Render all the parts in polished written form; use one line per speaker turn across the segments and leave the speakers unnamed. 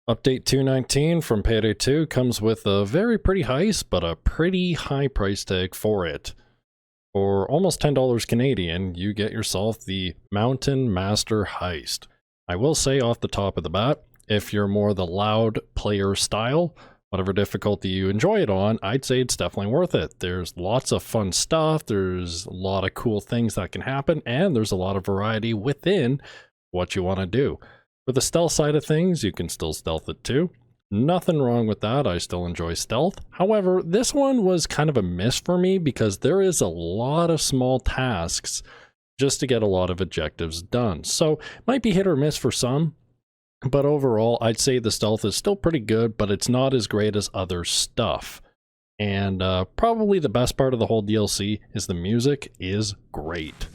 Update 219 from Payday 2 comes with a very pretty heist, but a pretty high price tag for it. For almost $10 Canadian, you get yourself the Mountain Master Heist. I will say off the top of the bat, if you're more the loud player style, whatever difficulty you enjoy it on, I'd say it's definitely worth it. There's lots of fun stuff, there's a lot of cool things that can happen, and there's a lot of variety within what you want to do. For the stealth side of things, you can still stealth it too. Nothing wrong with that, I still enjoy stealth. However, this one was kind of a miss for me because there is a lot of small tasks just to get a lot of objectives done. So, it might be hit or miss for some, but overall, I'd say the stealth is still pretty good, but it's not as great as other stuff. And probably the best part of the whole DLC is the music is great.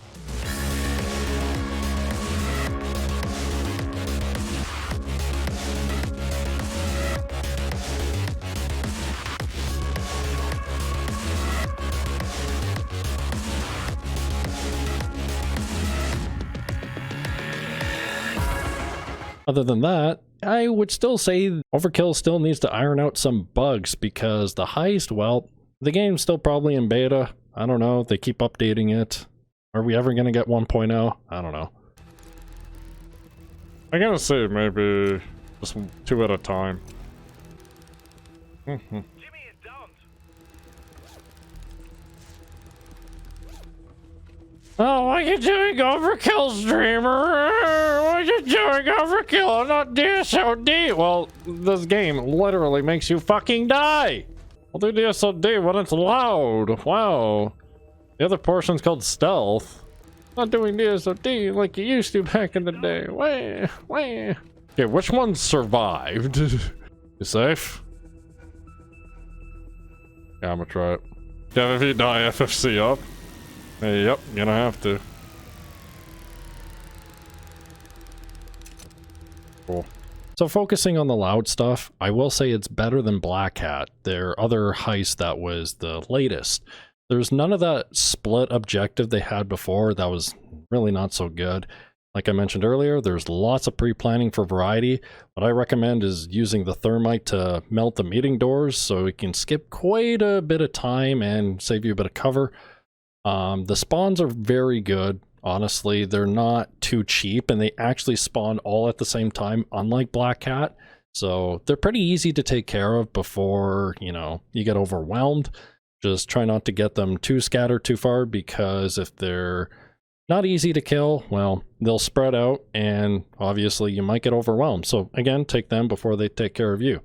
Other than that, I would still say Overkill still needs to iron out some bugs because the heist, well, the game's still probably in beta. I don't know, they keep updating it. Are we ever going to get 1.0? I don't know.
I gotta say, maybe just 2 at a time.
Oh, what you doing, Overkill streamer? What you doing, Overkill? I'm not DSOD. Well, this game literally makes you fucking die.
I'll do DSOD when it's loud. Wow. The other portion's called stealth.
Not doing DSOD like you used to back in the day. Wah, wah.
Okay, which one survived? You safe? Yeah, I'm gonna try it. Yeah, if you die, FFC up. Hey, yep, gonna have to. Cool.
So focusing on the loud stuff, I will say it's better than Black Hat, their other heist that was the latest. There's none of that split objective they had before that was really not so good. Like I mentioned earlier, there's lots of pre-planning for variety. What I recommend is using the thermite to melt the meeting doors so it can skip quite a bit of time and save you a bit of cover. The spawns are very good. Honestly, they're not too cheap and they actually spawn all at the same time, unlike Black Cat. So they're pretty easy to take care of before, you know, you get overwhelmed. Just try not to get them too scattered too far because if they're not easy to kill, well, they'll spread out and obviously you might get overwhelmed. So again, take them before they take care of you.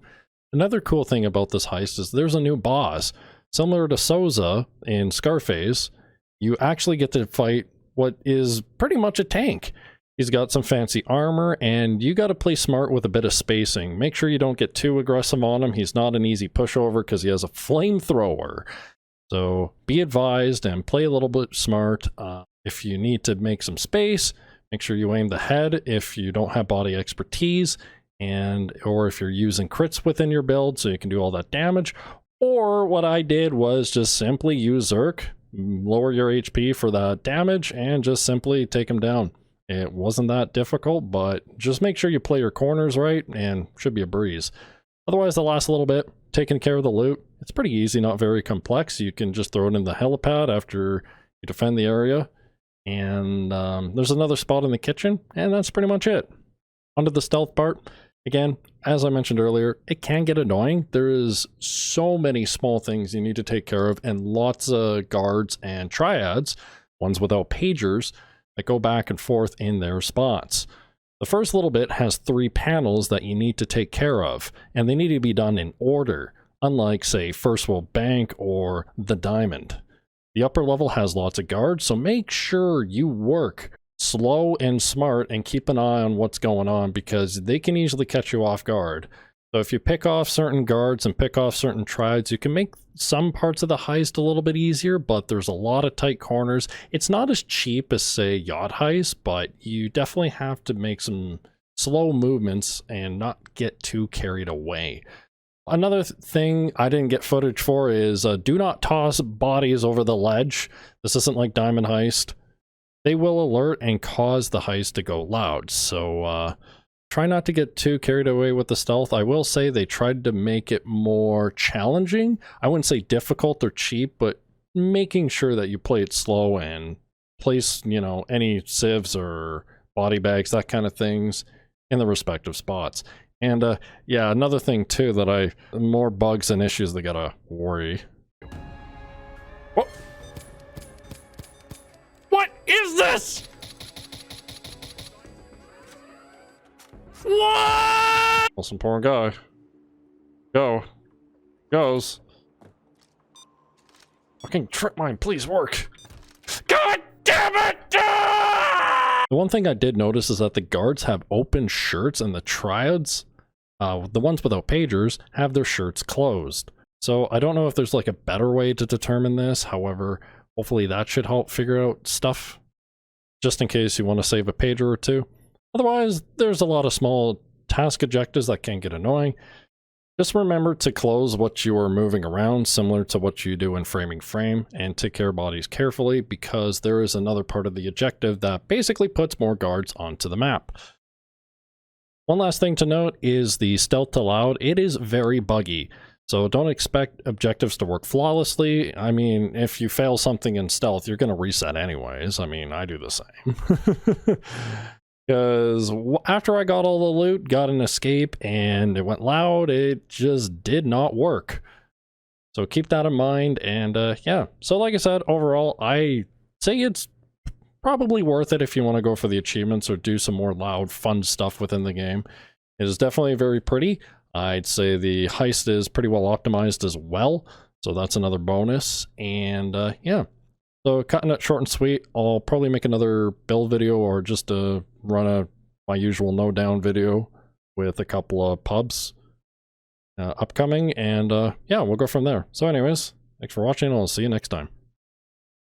Another cool thing about this heist is there's a new boss. Similar to Souza in Scarface, you actually get to fight what is pretty much a tank. He's got some fancy armor, and you got to play smart with a bit of spacing. Make sure you don't get too aggressive on him. He's not an easy pushover because he has a flamethrower. So be advised and play a little bit smart. If you need to make some space, make sure you aim the head if you don't have body expertise, or if you're using crits within your build so you can do all that damage. Or what I did was just simply use Zerk, lower your HP for that damage, and just simply take him down. It wasn't that difficult, but just make sure you play your corners right, and should be a breeze. Otherwise, the last little bit, taking care of the loot, it's pretty easy, not very complex. You can just throw it in the helipad after you defend the area, and there's another spot in the kitchen, and that's pretty much it. Onto the stealth part. Again, as I mentioned earlier, it can get annoying. There is so many small things you need to take care of and lots of guards and triads, ones without pagers, that go back and forth in their spots. The first little bit has 3 panels that you need to take care of, and they need to be done in order, unlike, say, First World Bank or the Diamond. The upper level has lots of guards, so make sure you work slow and smart and keep an eye on what's going on because they can easily catch you off guard. So if you pick off certain guards and pick off certain triads, you can make some parts of the heist a little bit easier, but there's a lot of tight corners. It's not as cheap as, say, Yacht Heist, but you definitely have to make some slow movements and not get too carried away. Another thing I didn't get footage for is do not toss bodies over the ledge. This isn't like Diamond Heist. They will alert and cause the heist to go loud. So Try not to get too carried away with the stealth. I will say they tried to make it more challenging. I wouldn't say difficult or cheap, but making sure that you play it slow and place, you know, any civs or body bags, that kind of things, in the respective spots. And yeah, another thing too that more bugs and issues they gotta worry.
What is this? What?
Most important guy. Goes. Fucking trip mine, please work.
God damn it! Ah!
The one thing I did notice is that the guards have open shirts and the triads, the ones without pagers, have their shirts closed. So I don't know if there's like a better way to determine this. However, hopefully that should help figure out stuff, just in case you want to save a pager or two. Otherwise, there's a lot of small task objectives that can get annoying. Just remember to close what you are moving around, similar to what you do in framing frame, and take care of bodies carefully, because there is another part of the objective that basically puts more guards onto the map. One last thing to note is the stealth allowed. It is very buggy, so don't expect objectives to work flawlessly. I mean, if you fail something in stealth, you're going to reset anyways. I mean, I do the same. Because after I got all the loot, got an escape, and it went loud, it just did not work. So keep that in mind, and yeah. So like I said, overall, I say it's probably worth it if you want to go for the achievements or do some more loud, fun stuff within the game. It is definitely very pretty. I'd say the heist is pretty well optimized as well, so that's another bonus, and yeah. So cutting it short and sweet, I'll probably make another build video or just run my usual no down video with a couple of pubs upcoming, and yeah, we'll go from there. So anyways, thanks for watching, and I'll see you next time.